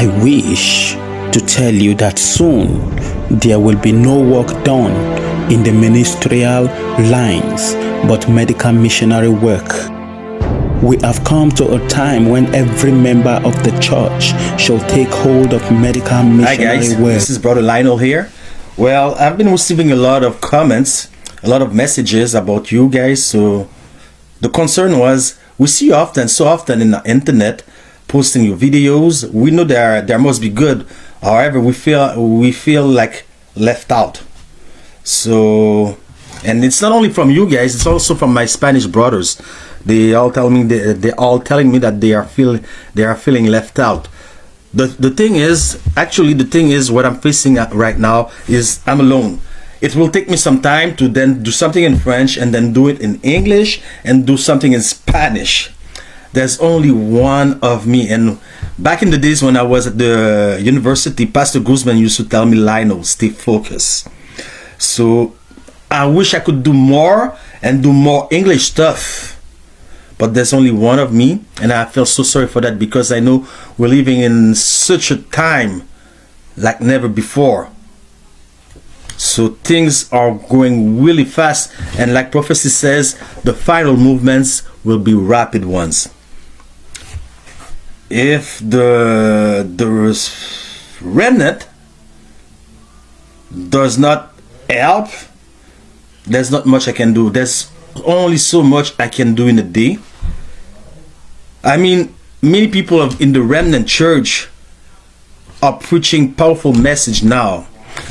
I wish to tell you that soon there will be no work done in the ministerial lines but medical missionary work. We have come to a time when every member of the church shall take hold of medical missionary Hi guys, work. this is Brother Lyonel here. Well, I've been receiving a lot of comments, a lot of messages about you guys. So the concern was, we see you so often in the internet posting your videos. We know there must be good. However, we feel like left out. So, and it's not only from you guys, it's also from my Spanish brothers. They all telling me that they are feeling left out. The thing is, what I'm facing right now is I'm alone. It will take me some time to then do something in French and then do it in English and do something in Spanish. There's only one of me. And back in the days when I was at the university, Pastor Guzman used to tell me, Lyonel, stay focused. So I wish I could do more and do more English stuff. But there's only one of me, and I feel so sorry for that, because I know we're living in such a time like never before. So things are going really fast, and like prophecy says, the final movements will be rapid ones. If the remnant does not help, there's not much I can do. There's only so much I can do in a day. I mean, many people in the remnant church are preaching powerful message now,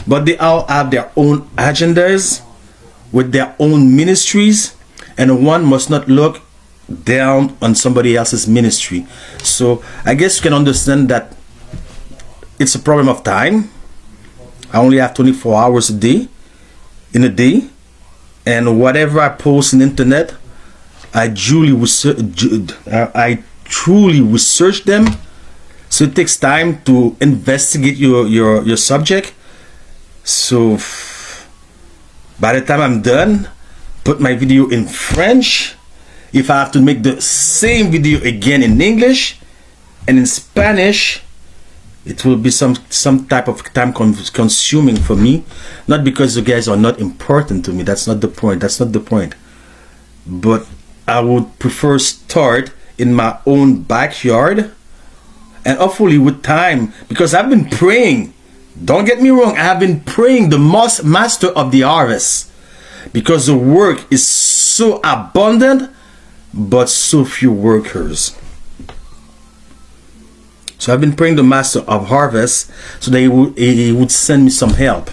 but they all have their own agendas with their own ministries, and one must not look down on somebody else's ministry. So I guess you can understand that it's a problem of time. I only have 24 hours a day, and whatever I post on the internet, I truly research them. So it takes time to investigate your subject. So by the time I'm done, put my video in French. If I have to make the same video again in English and in Spanish, it will be some type of time consuming for me. Not because you guys are not important to me. That's not the point. But I would prefer start in my own backyard, and hopefully with time, because I've been praying. Don't get me wrong, I have been praying the master of the harvest, because the work is so abundant but so few workers. So I've been praying the master of harvest so that he would send me some help.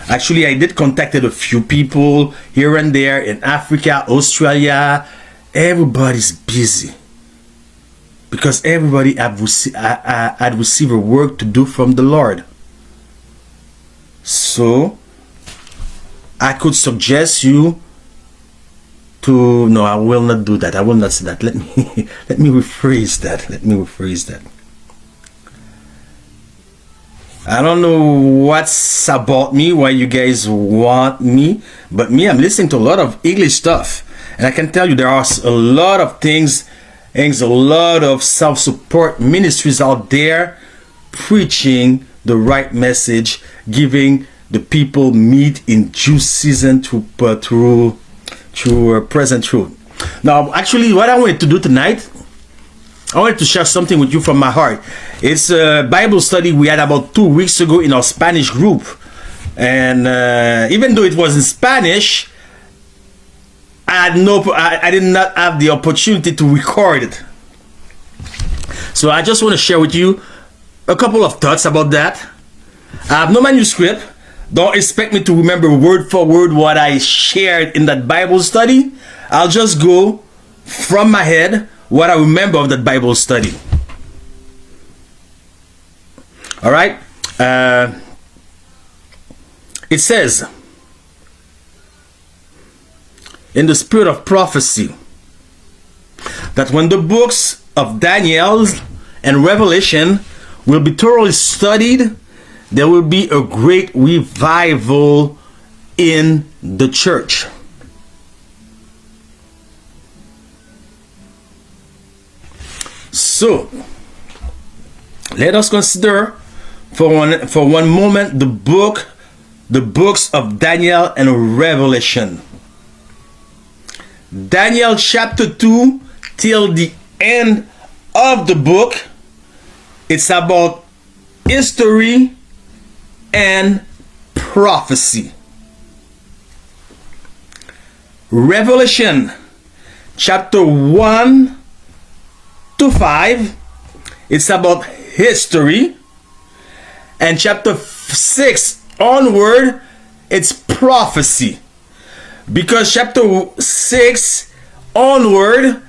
Actually, I did contacted a few people here and there in Africa, Australia. Everybody's busy because everybody had received a work to do from the Lord. So I could suggest you to, no, I will not do that. I will not say that. Let me rephrase that. I don't know what's about me, why you guys want me, but me, I'm listening to a lot of English stuff, and I can tell you there are a lot of things, a lot of self-support ministries out there preaching the right message, giving the people meat in due season through present truth. Now, actually, what I wanted to do tonight, I wanted to share something with you from my heart. It's a Bible study we had about 2 weeks ago in our Spanish group. And even though it was in Spanish, I did not have the opportunity to record it. So I just want to share with you a couple of thoughts about that. I have no manuscript. Don't expect me to remember word for word what I shared in that Bible study. I'll just go from my head what I remember of that Bible study. All right. It says, in the spirit of prophecy, that when the books of Daniel and Revelation will be thoroughly studied, there will be a great revival in the church. So, Let us consider for one moment the books of Daniel and Revelation. Daniel chapter 2 till the end of the book, it's about history and prophecy. Revelation chapter 1 to 5, it's about history, and chapter 6 onward, it's prophecy. Because chapter 6 onward,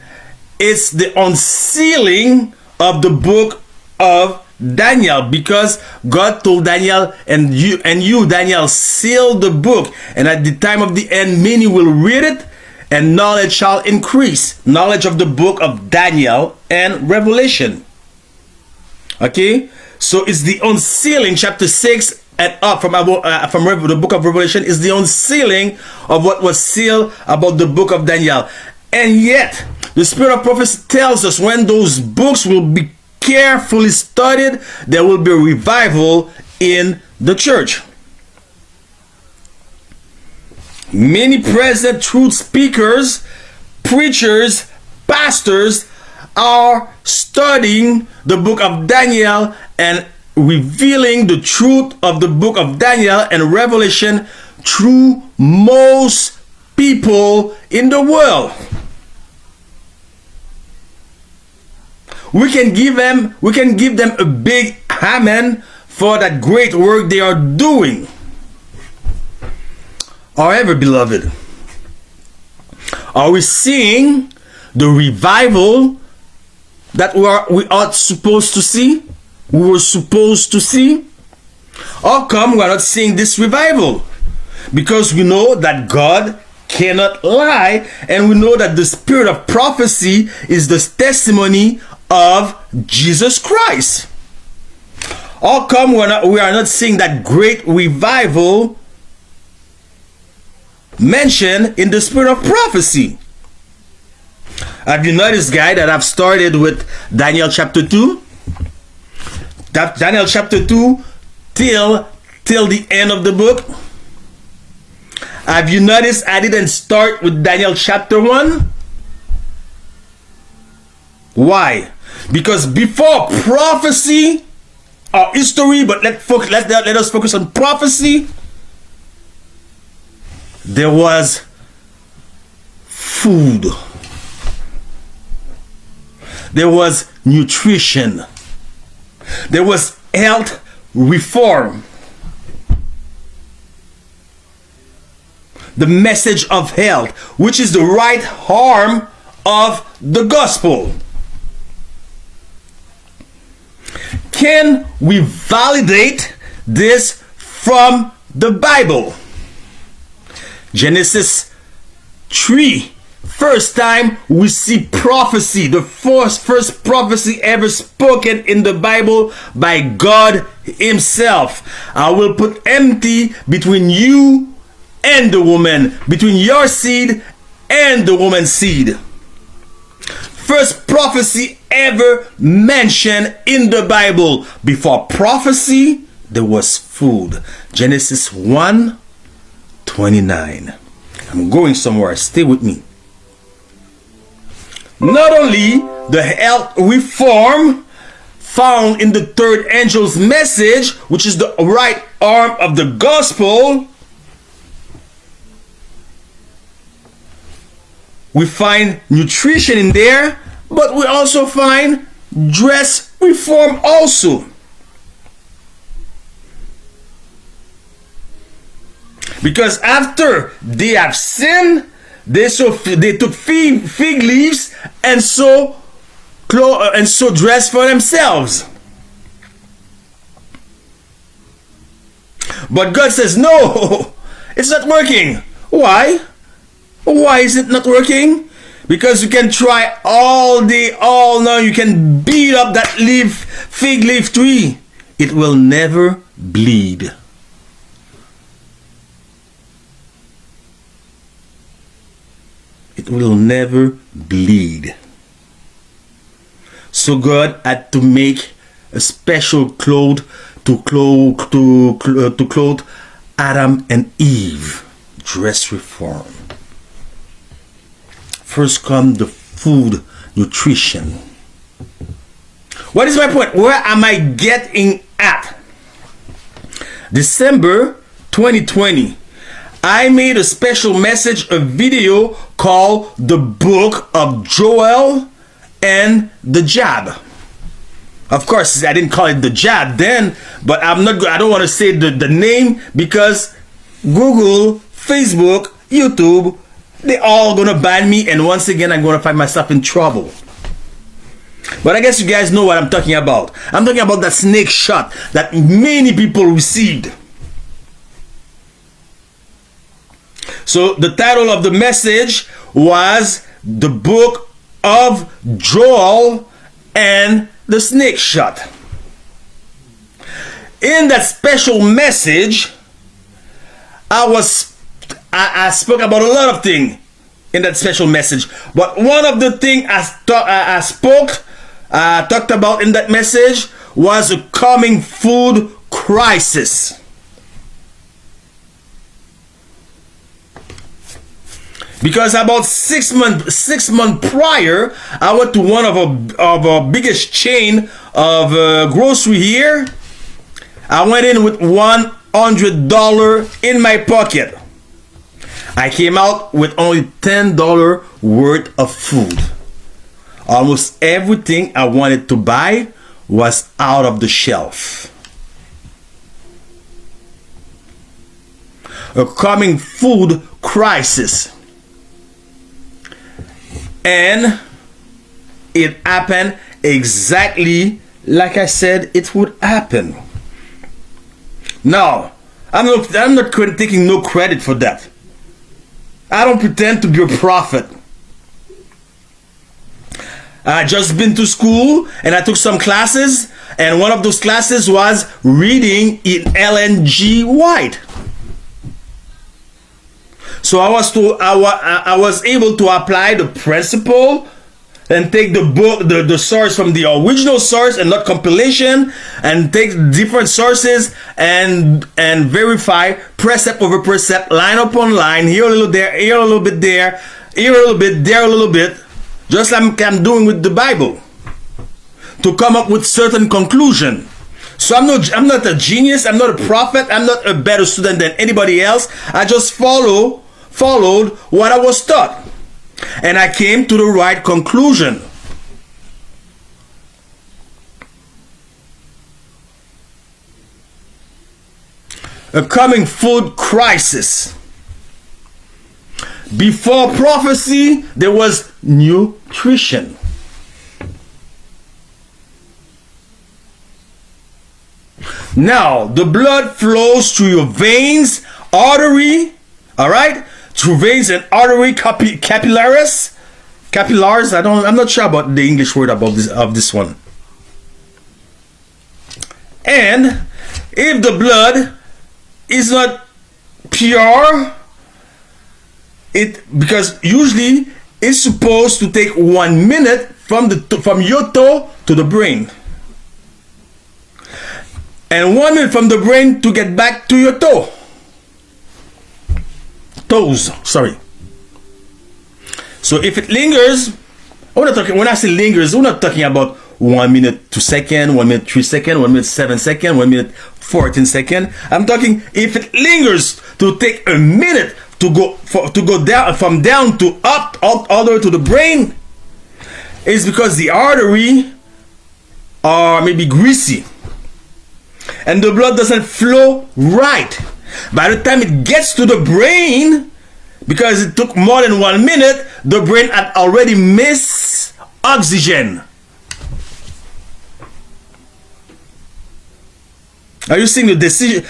it's the unsealing of the book of Daniel, because God told Daniel, and you Daniel, seal the book, and at the time of the end many will read it, and knowledge shall increase. Knowledge of the book of Daniel and Revelation. Okay, so it's the unsealing. Chapter 6 and up from the book of Revelation is the unsealing of what was sealed about the book of Daniel. And yet the spirit of prophecy tells us when those books will be carefully studied, there will be a revival in the church. Many present truth speakers, preachers, pastors are studying the book of Daniel and revealing the truth of the book of Daniel and Revelation through most people in the world. We can give them a big amen for that great work they are doing. However, beloved, are we seeing the revival that we are supposed to see? We were supposed to see? How come we are not seeing this revival? Because we know that God cannot lie, and we know that the spirit of prophecy is the testimony of Jesus Christ. How come we are not seeing that great revival mentioned in the spirit of prophecy? Have you noticed, guys, that I've started with Daniel chapter 2? Daniel chapter 2 till the end of the book. Have you noticed I didn't start with Daniel chapter 1? Why? Because before prophecy or history, but let us focus on prophecy, there was food. There was nutrition. There was health reform. The message of health, which is the right arm of the gospel. Can we validate this from the Bible? Genesis 3. First time we see prophecy, the first prophecy ever spoken in the Bible by God himself. I will put enmity between you and the woman, between your seed and the woman's seed. First prophecy ever mentioned in the Bible. Before prophecy, there was food. Genesis 1:29. I'm going somewhere, stay with me. Not only the health reform found in the third angel's message, which is the right arm of the gospel, we find nutrition in there, but we also find dress reform also. Because after they have sinned, they took fig leaves and so dress for themselves. But God says, no, it's not working. Why? Why is it not working? Because you can try all day, all night. You can beat up that fig leaf tree. It will never bleed. It will never bleed. So God had to make a special clothes to clothe Adam and Eve. Dress reform. First come the food, nutrition. What is my point? Where am I getting at? December 2020, I made a special message, a video called The Book of Joel and the Jab. Of course, I didn't call it the Jab then, but I don't want to say the name because Google, Facebook, YouTube, they're all gonna ban me, and once again I'm gonna find myself in trouble. But I guess you guys know what I'm talking about. I'm talking about that snake shot that many people received. So the title of the message was The Book of Joel and the Snake Shot. In that special message, I spoke about a lot of things in that special message, but one of the things I talked about in that message was a coming food crisis. Because about 6 months prior, I went to one of our biggest chain of grocery here. I went in with $100 in my pocket. I came out with only $10 worth of food. Almost everything I wanted to buy was out of the shelf. A coming food crisis. And it happened exactly like I said it would happen. Now, I'm not taking no credit for that. I don't pretend to be a prophet. I just been to school and I took some classes, and one of those classes was reading in Ellen G. White. So I was able to apply the principle and take the book, the source from the original source and not compilation, and take different sources and verify precept over precept, line upon line, here a little there, here a little bit there, here a little bit, there a little bit, just like I'm doing with the Bible, to come up with certain conclusion. So I'm not a genius, I'm not a prophet, I'm not a better student than anybody else. I just followed what I was taught, and I came to the right conclusion. A coming food crisis. Before prophecy, there was nutrition. Now, the blood flows through your veins, artery, all right? Through veins and artery, capillaries. I'm not sure about the English word about this one. And if the blood is not pure, because usually it's supposed to take 1 minute from your toe to the brain, and 1 minute from the brain to get back to your toes. Sorry. So if it lingers, when I say lingers, we're not talking about 1 minute 2 seconds, 1 minute 3 seconds, 1 minute 7 seconds, 1 minute 14 seconds. I'm talking if it lingers to take a minute to go down, from down to up all the way to the brain, it's because the artery are maybe greasy and the blood doesn't flow right. By the time it gets to the brain, because it took more than 1 minute, the brain had already missed oxygen. Are you seeing the decision?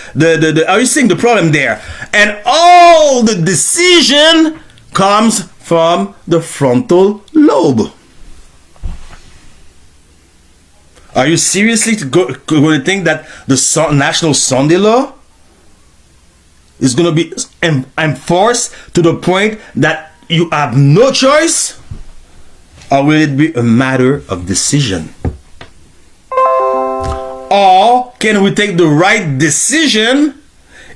Are you seeing the problem there? And all the decision comes from the frontal lobe. Are you seriously going to think that the National Sunday Law is going to be enforced to the point that you have no choice? Or will it be a matter of decision? Or can we take the right decision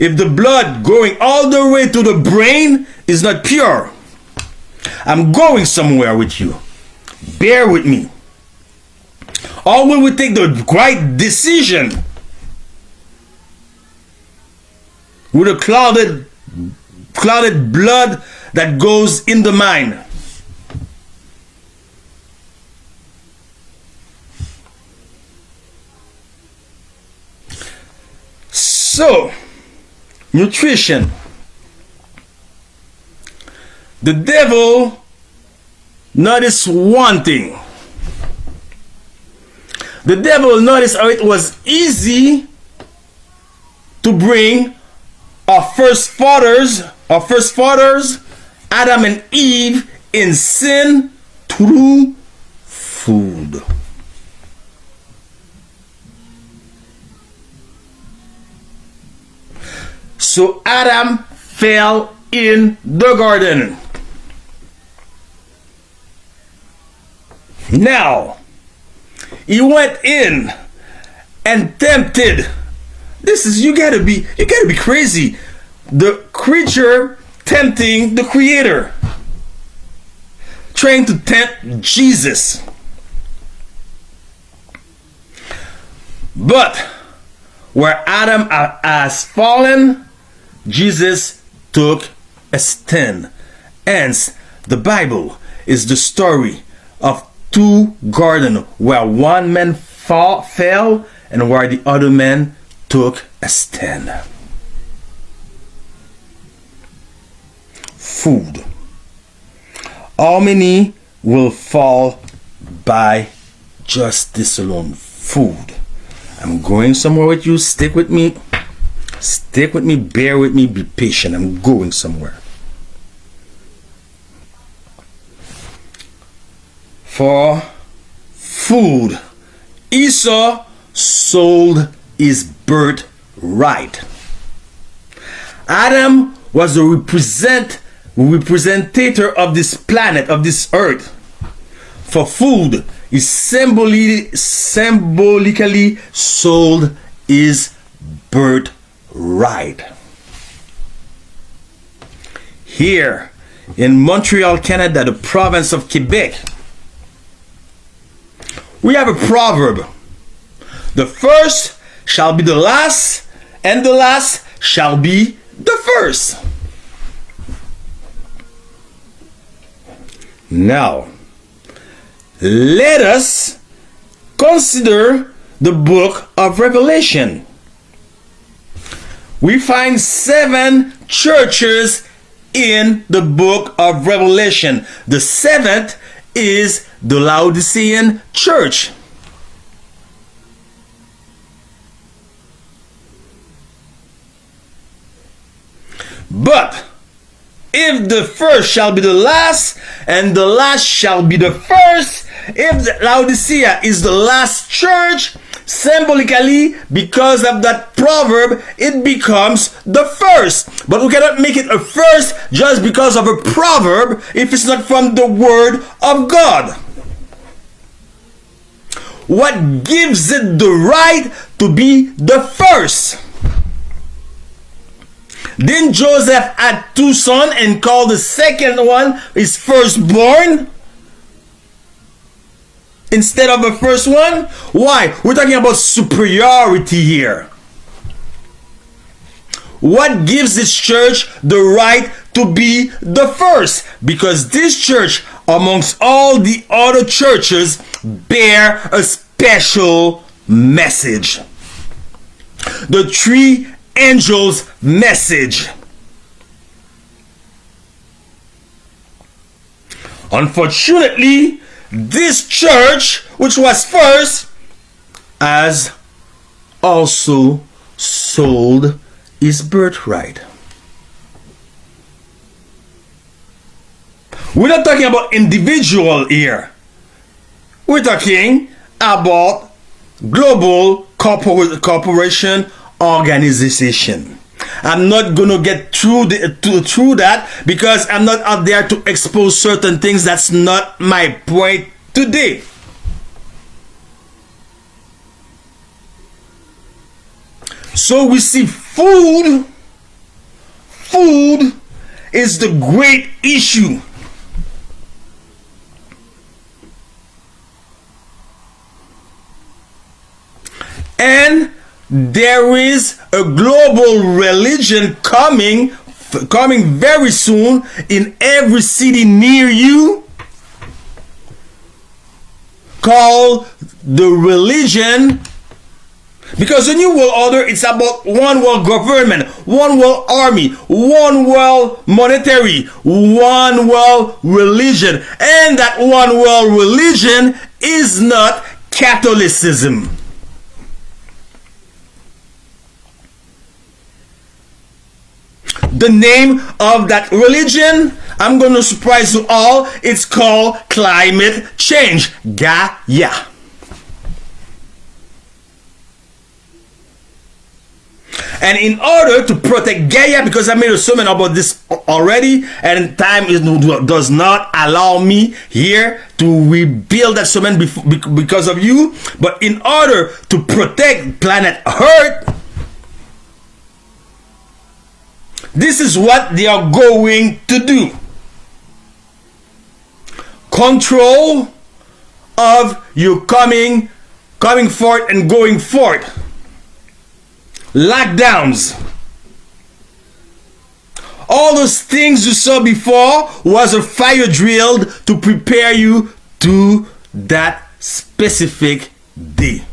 if the blood going all the way to the brain is not pure? I'm going somewhere with you. Bear with me. Or will we take the right decision with a clouded blood that goes in the mind? So, nutrition. The devil noticed one thing. The devil noticed how it was easy to bring our first fathers, Adam and Eve, in sin through food. So Adam fell in the garden. Now, he went in and tempted. You gotta be crazy. The creature tempting the creator. Trying to tempt Jesus. But where Adam has fallen, Jesus took a stand. Hence, the Bible is the story of two gardens where one man fell and where the other man took a stand. Food. How many will fall by just this alone? Food. I'm going somewhere with you. Stick with me. Stick with me. Bear with me. Be patient. I'm going somewhere. For food, Esau sold his birthright. Adam was the representative of this planet, of this earth. For food, he symbolically sold his birthright. Here in Montreal, Canada, the province of Quebec, we have a proverb. The first shall be the last, and the last shall be the first. Now, let us consider the book of Revelation. We find 7 churches in the book of Revelation. The 7th is the Laodicean church. But if the first shall be the last, and the last shall be the first, if the Laodicea is the last church, symbolically, because of that proverb, it becomes the first. But we cannot make it a first just because of a proverb if it's not from the word of God. What gives it the right to be the first? Didn't Joseph had 2 sons and called the second one his firstborn instead of the first one? Why? We're talking about superiority here. What gives this church the right to be the first? Because this church, amongst all the other churches, bear a special message. The 3 angels' message. Unfortunately, this church, which was first, has also sold his birthright. We're not talking about individual here. We're talking about global corporation organization. I'm not gonna get through that because I'm not out there to expose certain things. That's not my point today. So we see food is the great issue. And there is a global religion coming very soon in every city near you, called the religion, because the new world order, it's about one world government, one world army, one world monetary, one world religion. And that one world religion is not Catholicism. The name of that religion, I'm going to surprise you all, it's called climate change. Gaia. And in order to protect Gaia, because I made a sermon about this already, and time does not allow me here to rebuild that sermon because of you, but in order to protect planet Earth, this is what they are going to do. Control of you coming forth and going forth. Lockdowns. All those things you saw before was a fire drilled to prepare you to that specific day.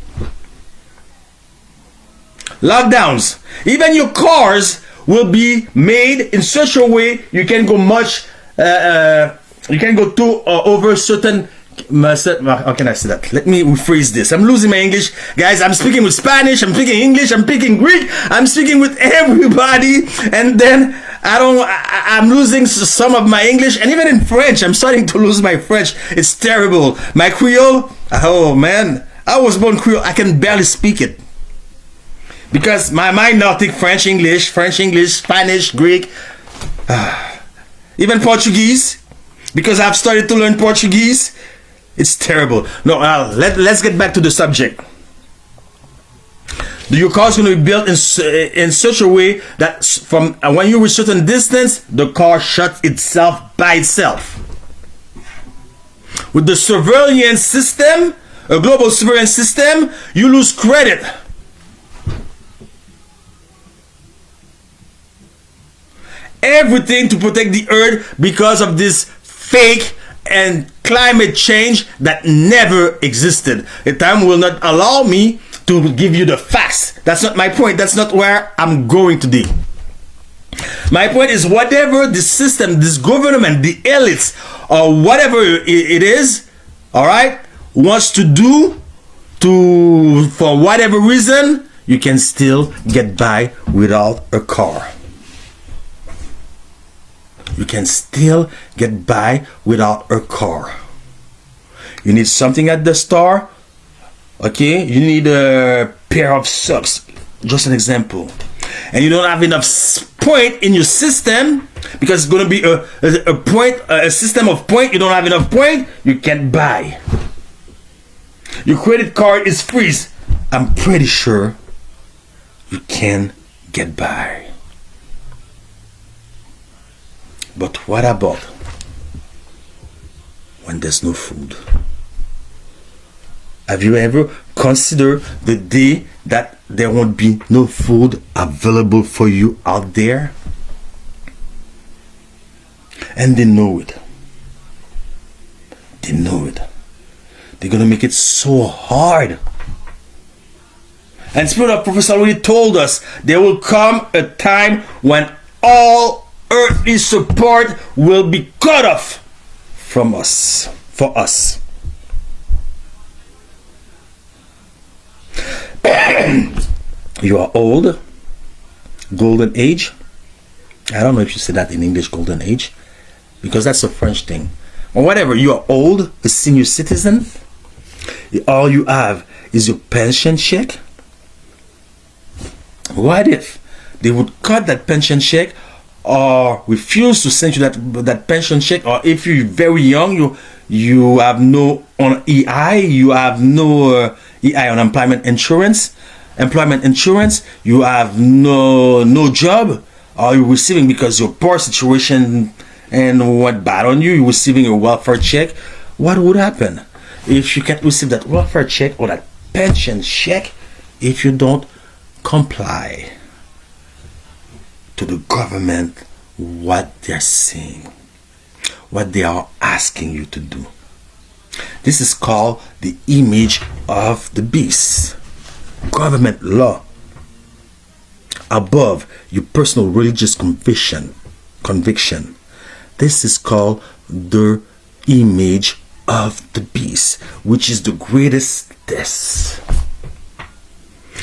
Lockdowns. Even your cars will be made in such a way you can go you can go to over certain. How can I say that? Let me rephrase this. I'm losing my English, guys. I'm speaking with Spanish, I'm speaking English, I'm speaking Greek, I'm speaking with everybody, and then I'm losing some of my English, and even in French I'm starting to lose my French. It's terrible. My Creole, oh man, I was born Creole, I can barely speak it because my mind now think French, English, Spanish, Greek, even Portuguese, because I've started to learn Portuguese. It's terrible. No, let's get back to the subject. Your car is going to be built in such a way that from when you reach a certain distance, the car shuts itself by itself. With the surveillance system, a global surveillance system, you lose credit. Everything to protect the earth because of this fake and climate change that never existed. The time will not allow me to give you the facts. That's not my point. That's not where I'm going today. My point is, whatever the system, this government, the elites, or whatever it is, all right, wants to do for whatever reason, you can still get by without a car. You can still get by without a car. You need something at the store, okay? You need a pair of socks, just an example. And you don't have enough point in your system because it's going to be a system of point. You don't have enough point, you can't buy. Your credit card is freeze. I'm pretty sure you can get by. But what about when there's no food? Have you ever considered the day that there won't be no food available for you out there? And they know it. They know it. They're going to make it so hard. And Spirit of Prophecy already told us there will come a time when all earthly support will be cut off from us, for us. You are old, golden age. I don't know if you say that in English, golden age, because that's a French thing. Or whatever, you are old, a senior citizen. All you have is your pension check. What if they would cut that pension check, or refuse to send you that pension check, or if you're very young, you have no on EI, you have no EI, unemployment insurance, employment insurance, you have no job, or you're receiving because your poor situation and went bad on you, you're receiving a welfare check, what would happen if you can't receive that welfare check or that pension check if you don't comply to the government, what they're saying, what they are asking you to do? This is called the image of the beast. Government law above your personal religious conviction. This is called the image of the beast, which is the greatest test,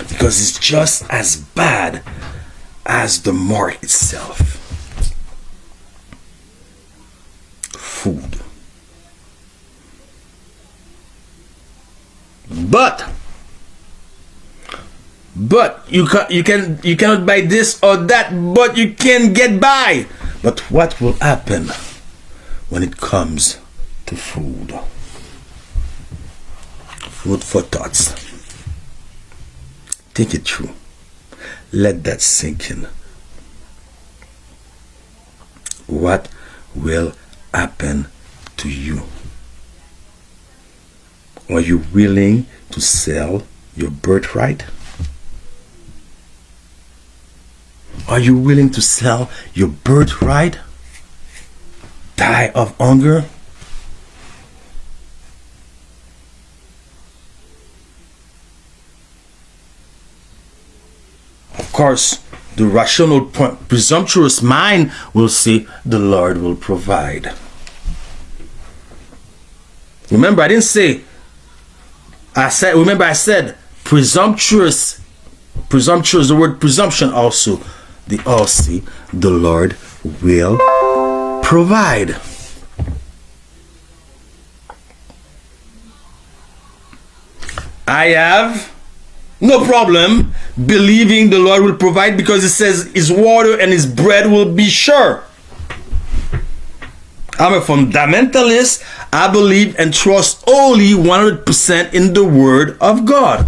because it's just as bad as the mark itself. Food. But you cannot buy this or that, but you can get by. But what will happen when it comes to food? Food for thoughts. Think it through. Let that sink in. What will happen to you? Are you willing to sell your birthright? Are you willing to sell your birthright? Die of hunger? Of course, the rational, presumptuous mind will say, the Lord will provide. Remember, I didn't say, I said presumptuous, the word presumption also. They all say, the Lord will provide. I have no problem believing the Lord will provide, because it says his water and his bread will be sure. I'm a fundamentalist. I believe and trust only 100% in the word of God.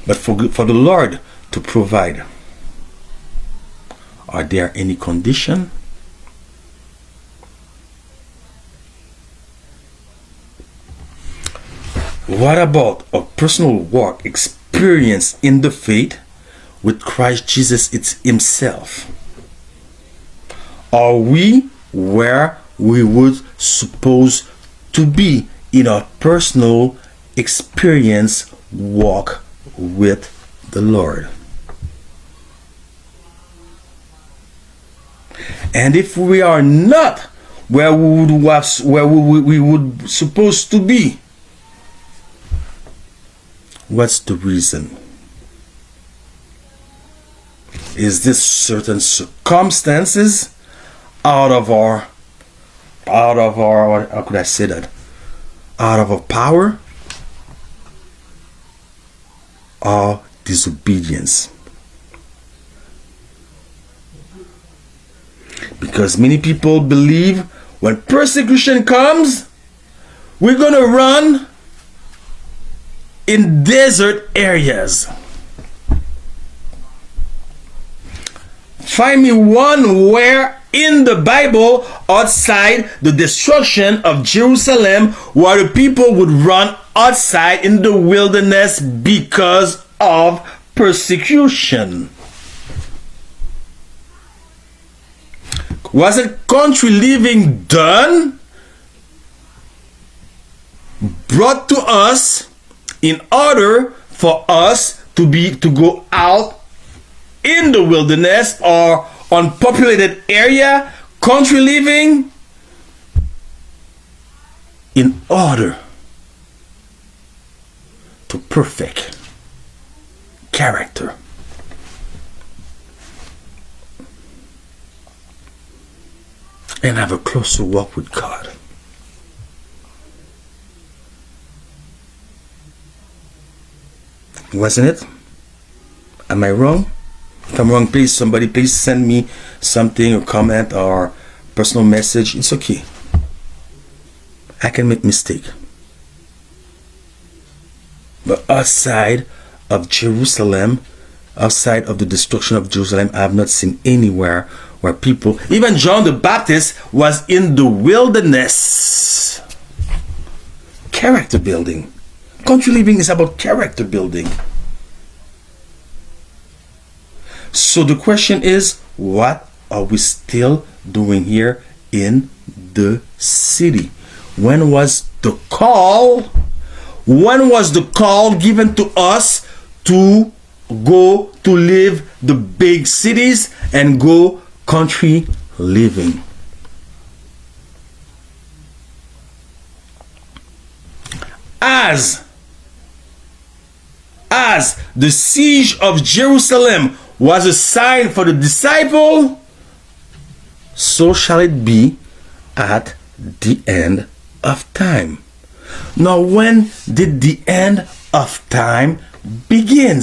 But for the Lord to provide, are there any condition? What about a personal walk experience in the faith with Christ Jesus himself? Are we where we would suppose to be in our personal experience walk with the Lord? And if we are not where we would supposed to be, what's the reason? Is this certain circumstances out of our how could I say that? Out of our power, or disobedience? Because many people believe when persecution comes, we're gonna run in desert areas. Find me one where in the Bible, outside the destruction of Jerusalem, where the people would run outside in the wilderness because of persecution. Was it country living done, brought to us in order for us to go out in the wilderness or unpopulated area, country living, in order to perfect character? And have a closer walk with God. Wasn't it? Am I wrong? If I'm wrong, please send me something, or comment, or personal message. It's okay. I can make mistake. But outside of Jerusalem, outside of the destruction of Jerusalem, I have not seen anywhere where people, even John the Baptist was in the wilderness. Character building. Country living is about character building. So the question is, what are we still doing here in the city? When was the call? When was the call given to us to go to live the big cities and go country living? As the siege of Jerusalem was a sign for the disciple, so shall it be at the end of time. Now, when did the end of time begin?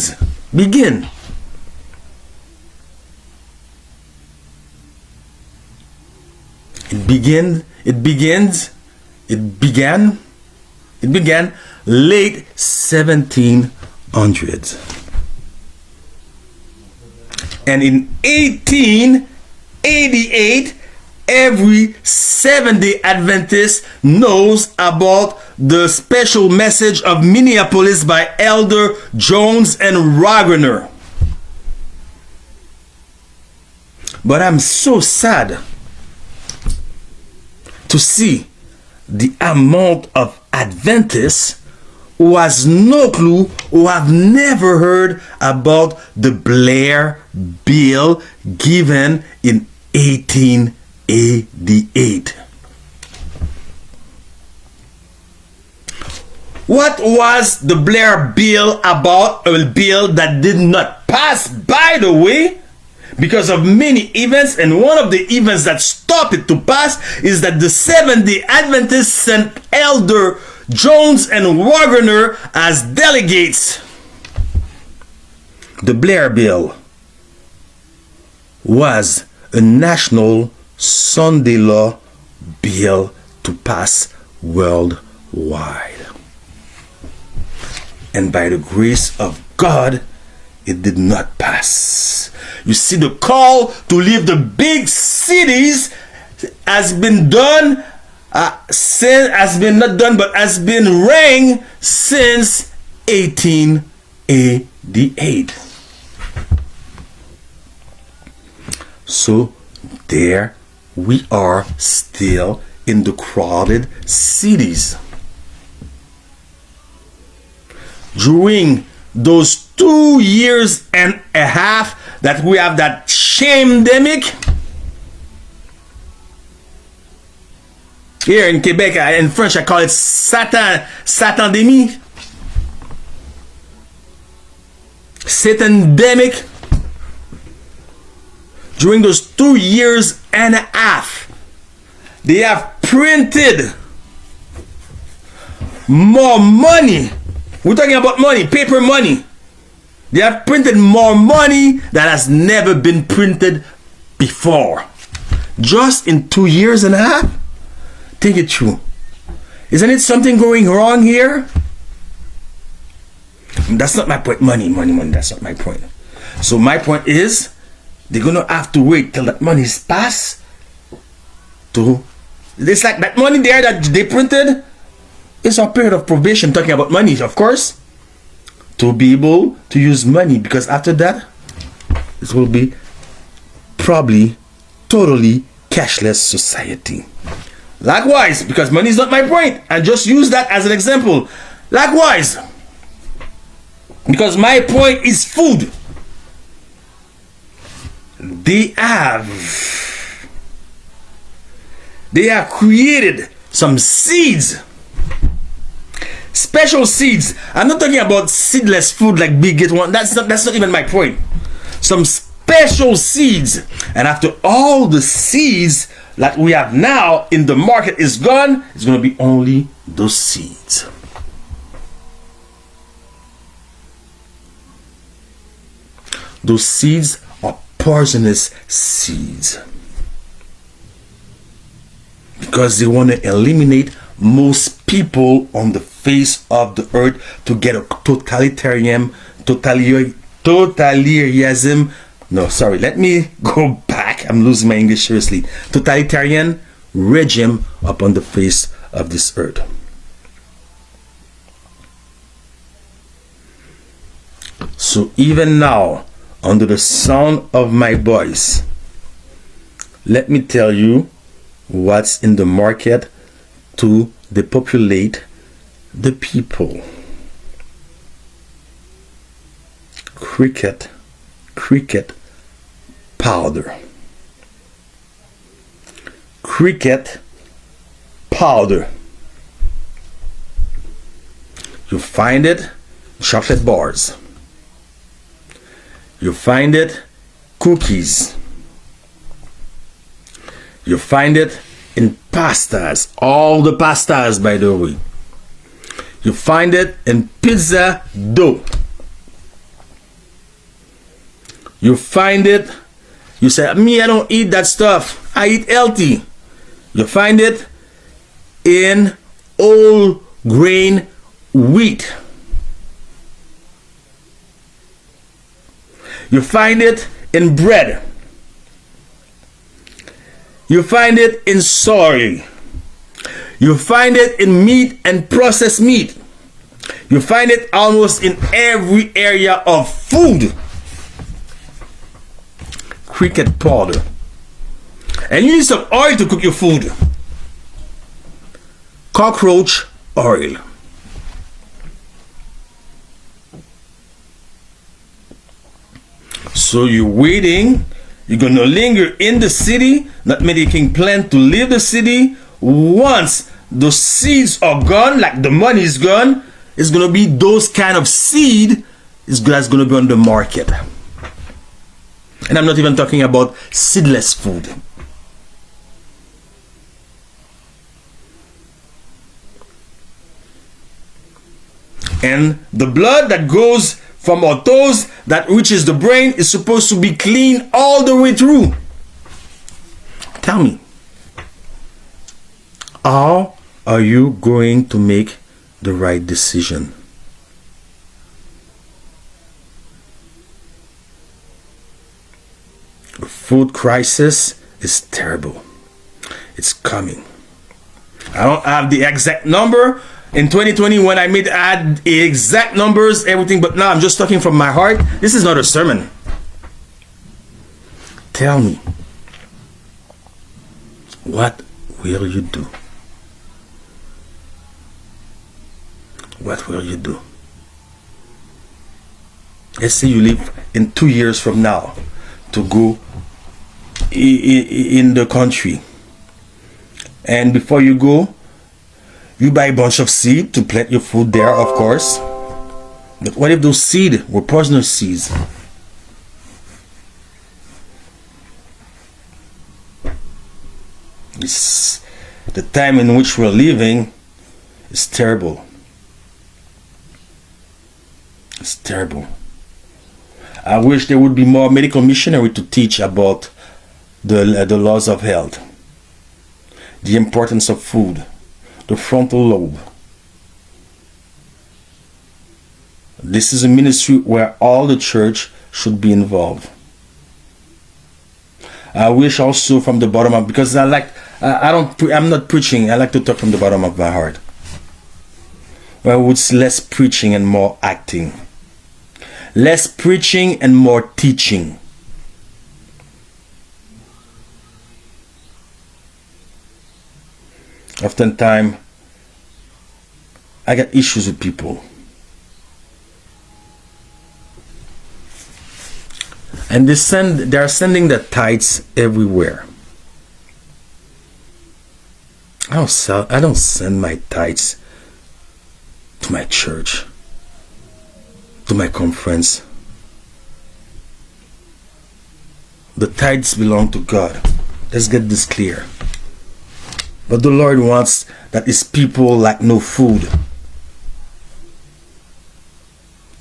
It began late 1700s. And in 1888, every Seventh-day Adventist knows about the special message of Minneapolis by Elder Jones and Wagner. But I'm so sad to see the amount of Adventists who has no clue, who have never heard about the Blair Bill given in 1888. What was the Blair Bill about? A bill that did not pass, by the way, because of many events, and one of the events that stopped it to pass is that the Seventh-day Adventists sent Elder Jones and Wagner as delegates. The Blair Bill was a national Sunday law bill to pass worldwide. And by the grace of God, it did not pass. You see, the call to leave the big cities has been done, has been rang since 1888. So there we are, still in the crowded cities. During those 2 years and a half that we have that shamedemic here in Quebec, in French I call it Satandemic, Satandemic. During those 2 years and a half, they have printed more money. We're talking about money, paper money. They have printed more money that has never been printed before. Just in 2 years and a half? Think it through. Isn't it something going wrong here? That's not my point. Money, that's not my point. So my point is, they're going to have to wait till that money is passed to... It's like that money there that they printed, it's a period of probation, talking about money, of course, to be able to use money, because after that, it will be probably totally cashless society. Likewise, because money is not my point, and just use that as an example. Likewise, because my point is food. They have created some seeds, special seeds. I'm not talking about seedless food like Big Get One. That's not even my point. Some special seeds, and after all the seeds that we have now in the market is gone, it's going to be only those seeds. Those seeds are poisonous seeds, because they want to eliminate most people on the face of the earth to get a totalitarianism. No, sorry, let me go back. I'm losing my English seriously. Totalitarian regime upon the face of this earth. So even now, under the sound of my voice, let me tell you what's in the market to depopulate the people. Cricket powder. Cricket powder. You find it chocolate bars. You find it cookies. You find it in pastas, all the pastas, by the way. You find it in pizza dough. You find it, you say, me, I don't eat that stuff. I eat healthy. You find it in whole grain wheat. You find it in bread. You find it in soy. You find it in meat and processed meat. You find it almost in every area of food. Cricket powder. And you need some oil to cook your food. Cockroach oil. So you're waiting. You're gonna linger in the city, not making plan to leave the city. Once the seeds are gone, like the money is gone, it's gonna be those kind of seed that's gonna be on the market. And I'm not even talking about seedless food. And the blood that goes from our toes that reaches the brain is supposed to be clean all the way through. Tell me, how are you going to make the right decision? The food crisis is terrible. It's coming. I don't have the exact number. In 2020, when I had exact numbers, everything, but now I'm just talking from my heart. This is not a sermon. Tell me, what will you do? What will you do? Let's say you live in 2 years from now to go in the country. And before you go, you buy a bunch of seed to plant your food there, of course. But what if those seeds were poisonous seeds? It's the time in which we're living is terrible. It's terrible. I wish there would be more medical missionary to teach about the laws of health, the importance of food, the frontal lobe. This is a ministry where all the church should be involved. I wish also from the bottom up, because I'm not preaching. I like to talk from the bottom of my heart. Where it's less preaching and more acting. Less preaching and more teaching. Oftentimes, I got issues with people. And they are sending the tithes everywhere. I don't send my tithes to my church, to my conference. The tithes belong to God. Let's get this clear. But the Lord wants that His people lack no food.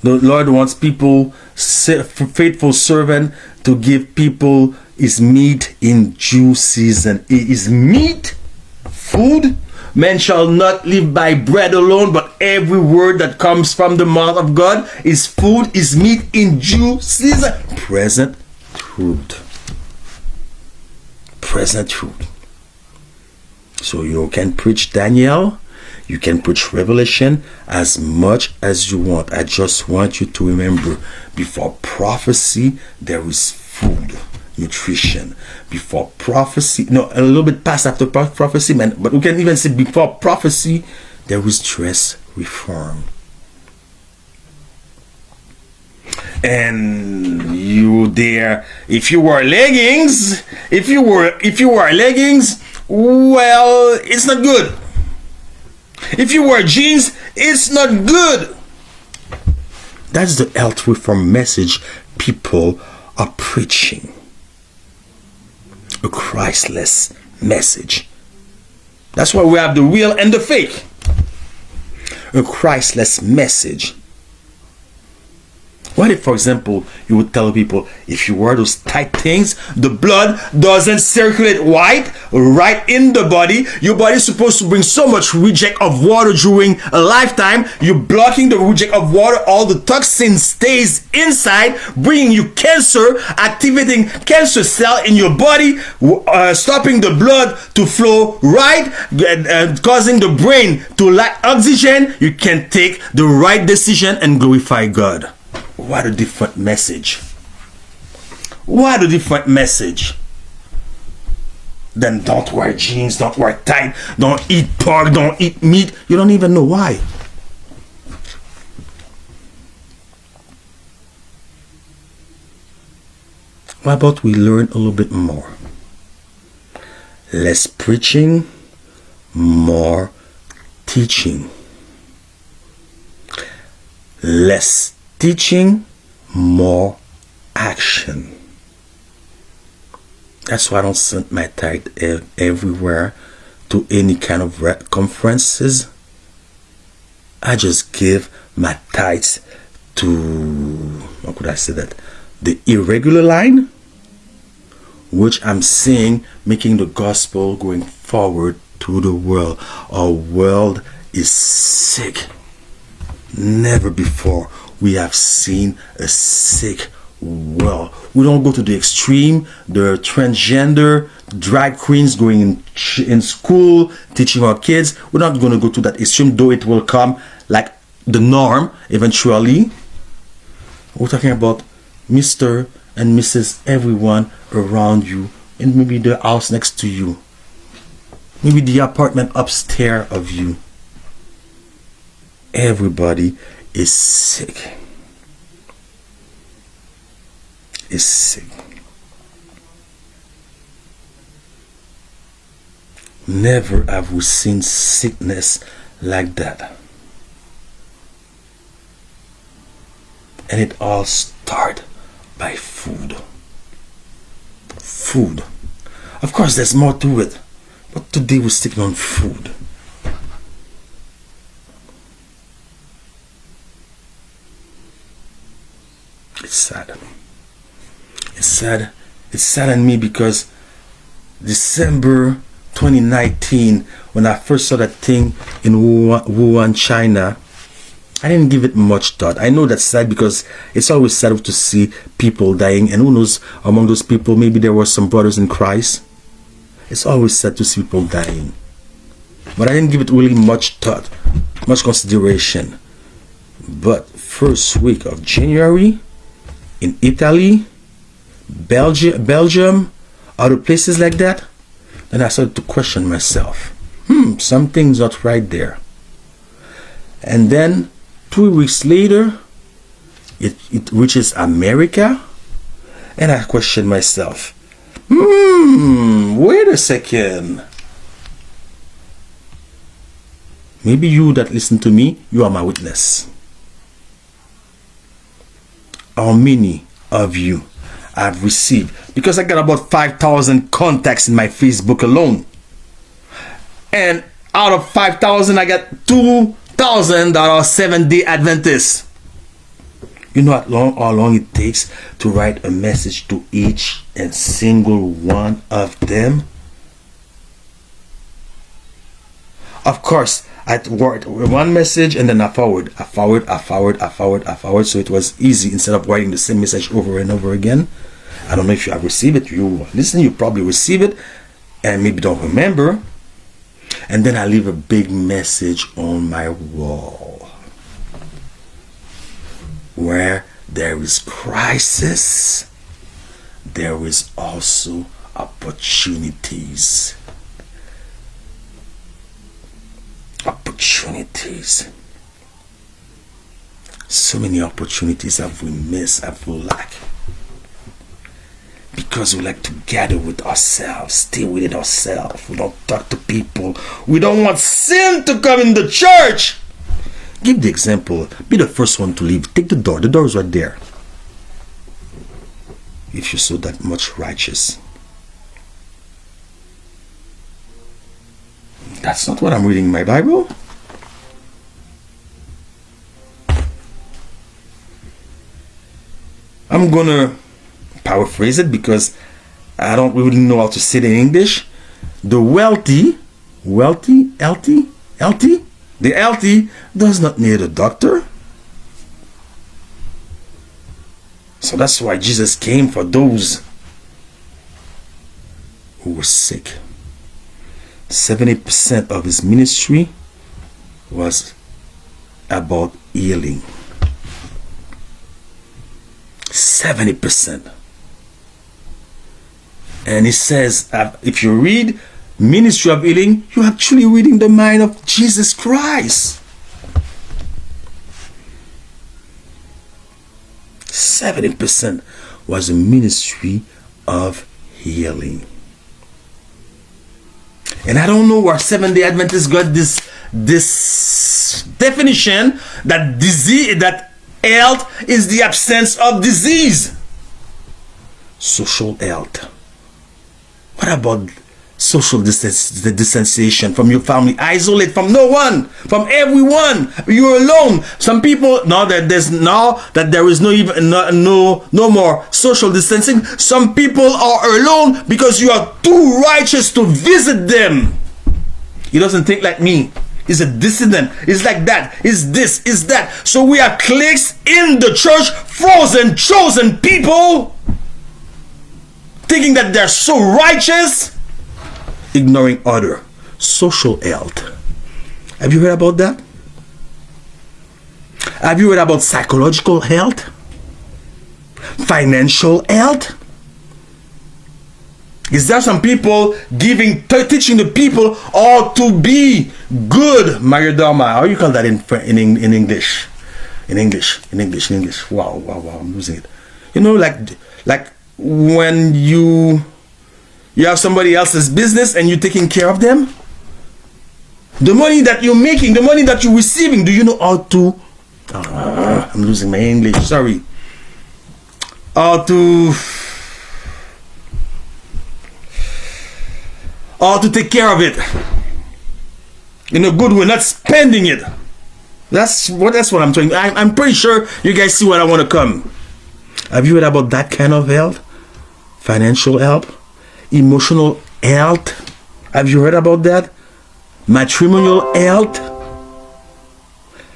The Lord wants people, faithful servant, to give people His meat in due season. His meat, food, Man shall not live by bread alone, but every word that comes from the mouth of God is food, is meat in due season. Present truth. Present truth. So you can preach Daniel, you can preach Revelation as much as you want. I just want you to remember, before prophecy, there is food, nutrition. Before prophecy, no, a little bit past after prophecy, man, but we can even say before prophecy, there is dress reform. And you there, if you wear leggings, if you wear leggings, well, it's not good. If you wear jeans, it's not good. That's the health reform message people are preaching. A Christless message. That's why we have the real and the fake. A Christless message. What if, for example, you would tell people, if you wear those tight things, the blood doesn't circulate right in the body. Your body is supposed to bring so much reject of water during a lifetime. You're blocking the reject of water. All the toxin stays inside, bringing you cancer, activating cancer cell in your body, stopping the blood to flow right, causing the brain to lack oxygen. You can take the right decision and glorify God. What a different message. What a different message. Then don't wear jeans, don't wear tight, don't eat pork, don't eat meat. You don't even know why. Why about we learn a little bit more? Less preaching, more teaching. Less teaching, more action. That's why I don't send my tithe everywhere to any kind of conferences. I just give my tithes to, how could I say that? The irregular line, which I'm seeing making the gospel going forward to the world. Our world is sick. Never before we have seen a sick world. We don't go to the extreme, the transgender drag queens going in school teaching our kids. We're not going to go to that extreme, though it will come like the norm eventually. We're talking about Mr. and Mrs. everyone around you, and maybe the house next to you, maybe the apartment upstairs of you. Everybody is sick. Is sick. Never have we seen sickness like that. And it all starts by food. Food. Of course, there's more to it, but today we're sticking on food. It's sad. It's sad. It saddened me because December 2019, when I first saw that thing in Wuhan, China, I didn't give it much thought. I know that's sad because it's always sad to see people dying, and who knows, among those people, maybe there were some brothers in Christ. It's always sad to see people dying. But I didn't give it really much thought, much consideration. But first week of January, in Italy, Belgium, other places like that, then I started to question myself. Something's not right there. And then 2 weeks later, it reaches America, and I question myself. Wait a second. Maybe you that listen to me, you are my witness. How many of you have received? Because I got about 5,000 contacts in my Facebook alone. And out of 5,000, I got 2,000 that are 7-day Adventists. You know how long it takes to write a message to each and single one of them? Of course, I wrote one message and then I forward. So it was easy instead of writing the same message over and over again. I don't know if you have received it. You listen, you probably receive it and maybe don't remember. And then I leave a big message on my wall. Where there is crisis, there is also opportunities. Opportunities. So many opportunities have we missed, have we lack. Because we like to gather with ourselves, stay within ourselves. We don't talk to people. We don't want sin to come in the church. Give the example. Be the first one to leave. Take the door. The door is right there. If you're so that much righteous. That's not what I'm reading in my Bible. I'm gonna paraphrase it because I don't really know how to say it in English. The the healthy does not need a doctor. So that's why Jesus came for those who were sick. 70% of his ministry was about healing. 70%. And he says, if you read Ministry of Healing, you're actually reading the mind of Jesus Christ. 70% was a ministry of healing. And I don't know where Seventh-day Adventists got this definition that disease, that health is the absence of disease. Social health. What about social distanciation from your family? Isolate from no one, from everyone. You're alone. Some people now that there is no more social distancing. Some people are alone because you are too righteous to visit them. He doesn't think like me. He's a dissident. He's like that. He's this. He's that. So we are cliques in the church, frozen, chosen people, thinking that they're so righteous, ignoring other. Social health. Have you heard about that? Have you heard about psychological health? Financial health? Is there some people teaching the people how to be good? Mario Dharma. How you call that in English? In English. Wow, I'm losing it. You know, like when you have somebody else's business and you're taking care of them. The money that you're making, the money that you're receiving, do you know how to... I'm losing my English, sorry. How to take care of it in a good way, not spending it. That's what I'm trying. I'm pretty sure you guys see what I want to come. Have you heard about that kind of health? Financial health, emotional health. Have you heard about that? Matrimonial health,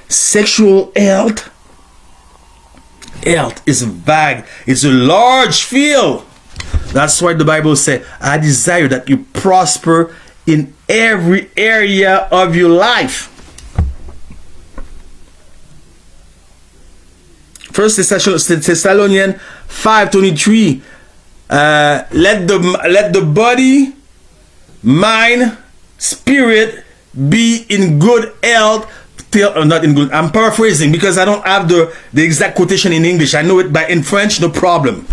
sexual health. Health is vague. It's a large field. That's why the Bible says, I desire that you prosper in every area of your life. First Thessalonians 5:23. Let the body, mind, spirit be in good health. Not in good. I'm paraphrasing because I don't have the exact quotation in English. I know it by in French, no problem.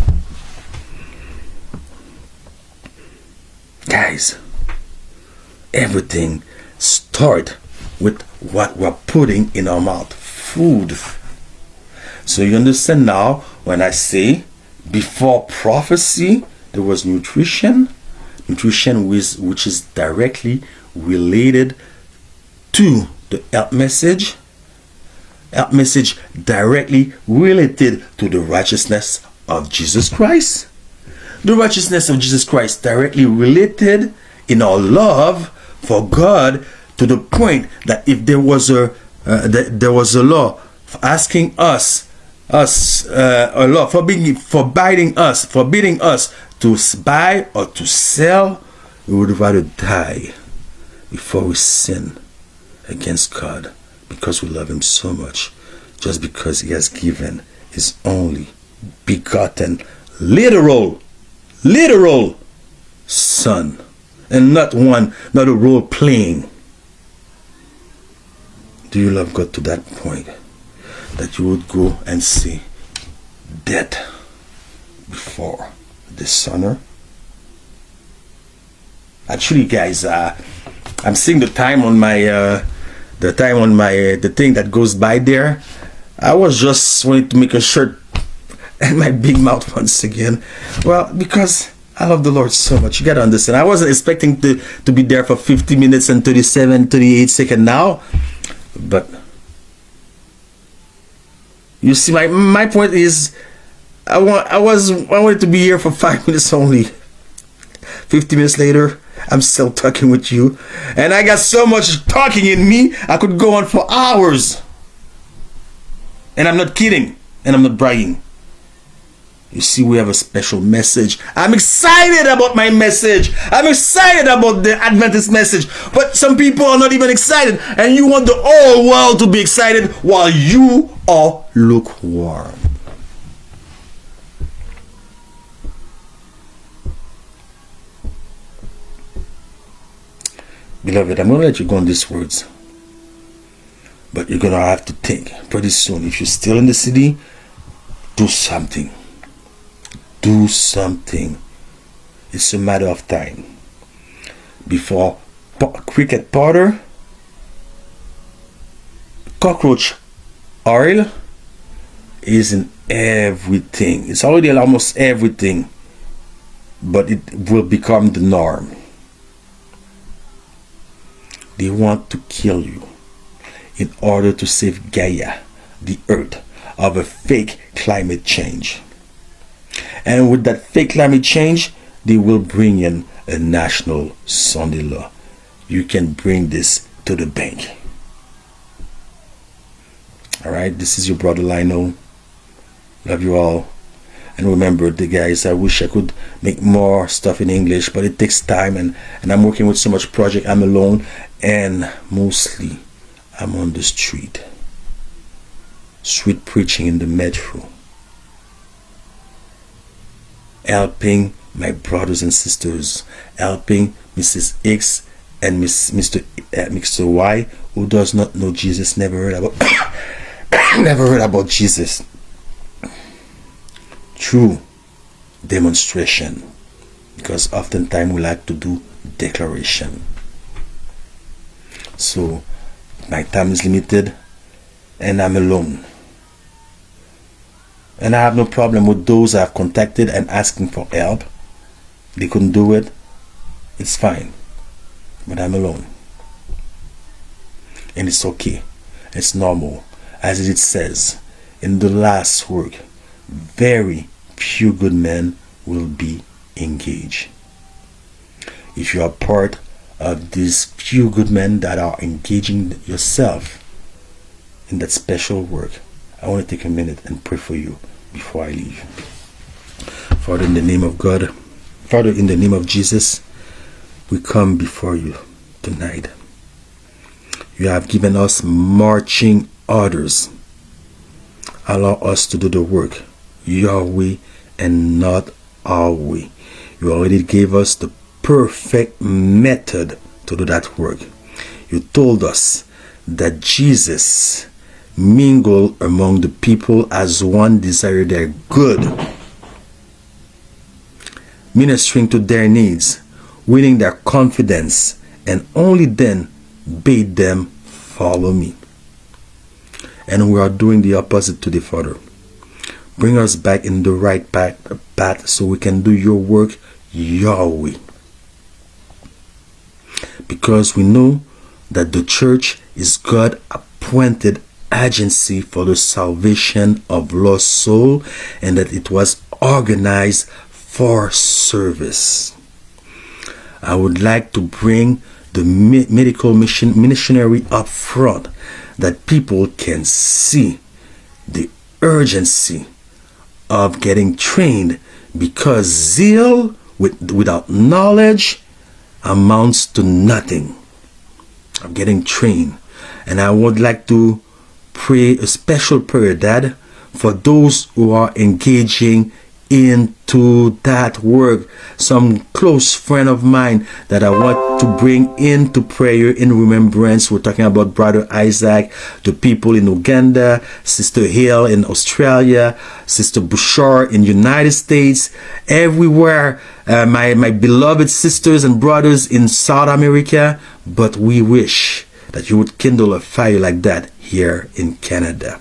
Guys, everything starts with what we're putting in our mouth. Food. So you understand now when I say before prophecy there was nutrition which is directly related to the health message directly related to the righteousness of Jesus Christ. The righteousness of Jesus Christ directly related in our love for God to the point that if there was a law asking a law forbidding us to buy or to sell, we would rather die before we sin against God, because we love him so much, just because he has given his only begotten literal son, and not a role playing. Do you love God to that point that you would go and see death before dishonor? Actually, guys, I'm seeing the time on my the thing that goes by there. I was just wanting to make a shirt and my big mouth once again. Well, because I love the Lord so much. You gotta understand, I wasn't expecting to be there for 50 minutes and 38 seconds now. But you see, my point is, I wanted to be here for 5 minutes only. 50 minutes later, I'm still talking with you, and I got so much talking in me, I could go on for hours. And I'm not kidding, and I'm not bragging. You see, we have a special message. I'm excited about my message. I'm excited about the Adventist message. But some people are not even excited, and you want the whole world to be excited while you are lukewarm. Beloved, I'm going to let you go on these words. But you're going to have to think pretty soon. If you're still in the city, do something. Do something. It's a matter of time before cricket powder, cockroach oil is in everything. It's already in almost everything, but it will become the norm. They want to kill you in order to save Gaia, the earth, of a fake climate change. And with that fake climate change, they will bring in a national Sunday law. You can bring this to the bank. Alright, this is your brother Lyonel. Love you all. And remember, the guys, I wish I could make more stuff in English, but it takes time, and I'm working with so much project. I'm alone, and mostly I'm on the street preaching in the metro, helping my brothers and sisters, helping Mrs. X and Mr. Y, who does not know Jesus, never heard about Jesus. True demonstration, because oftentimes we like to do declaration. So my time is limited, and I'm alone. And I have no problem with those I've contacted and asking for help. They couldn't do it. It's fine. But I'm alone. And it's okay. It's normal. As it says in the last work, very few good men will be engaged. If you are part of these few good men that are engaging yourself in that special work, I want to take a minute and pray for you before I leave. Father, in the name of God, Father, in the name of Jesus, we come before you tonight. You have given us marching orders. Allow us to do the work your way and not our way. You already gave us the perfect method to do that work. You told us that Jesus mingled among the people as one desired their good, ministering to their needs, winning their confidence, and only then bade them follow me. And we are doing the opposite today, Father. Bring us back in the right path so we can do your work your way. Because we know that the church is God appointed agency for the salvation of lost soul, and that it was organized for service. I would like to bring the medical missionary up front, that people can see the urgency of getting trained, because zeal without knowledge amounts to nothing. Of getting trained. And I would like to pray a special prayer, Dad, for those who are engaging into that work. Some close friend of mine that I want to bring into prayer in remembrance. We're talking about Brother Isaac, the people in Uganda, Sister Hill in Australia, Sister Bouchard in United States, everywhere. My beloved sisters and brothers in South America. But we wish that you would kindle a fire like that here in Canada.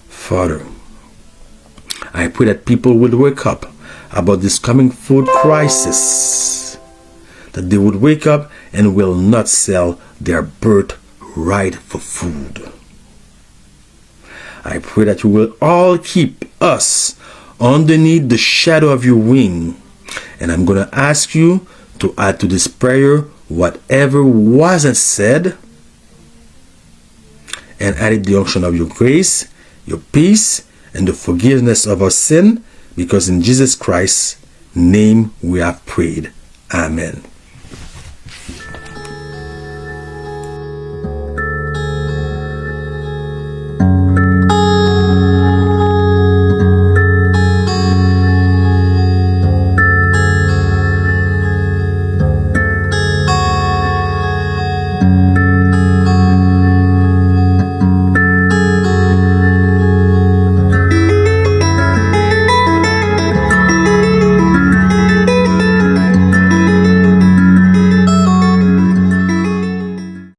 Father, I pray that people would wake up about this coming food crisis. That they would wake up and will not sell their birthright for food. I pray that you will all keep us underneath the shadow of your wing. And I'm going to ask you to add to this prayer whatever wasn't said, and add it the unction of your grace, your peace, and the forgiveness of our sin, because in Jesus Christ's name we have prayed. Amen.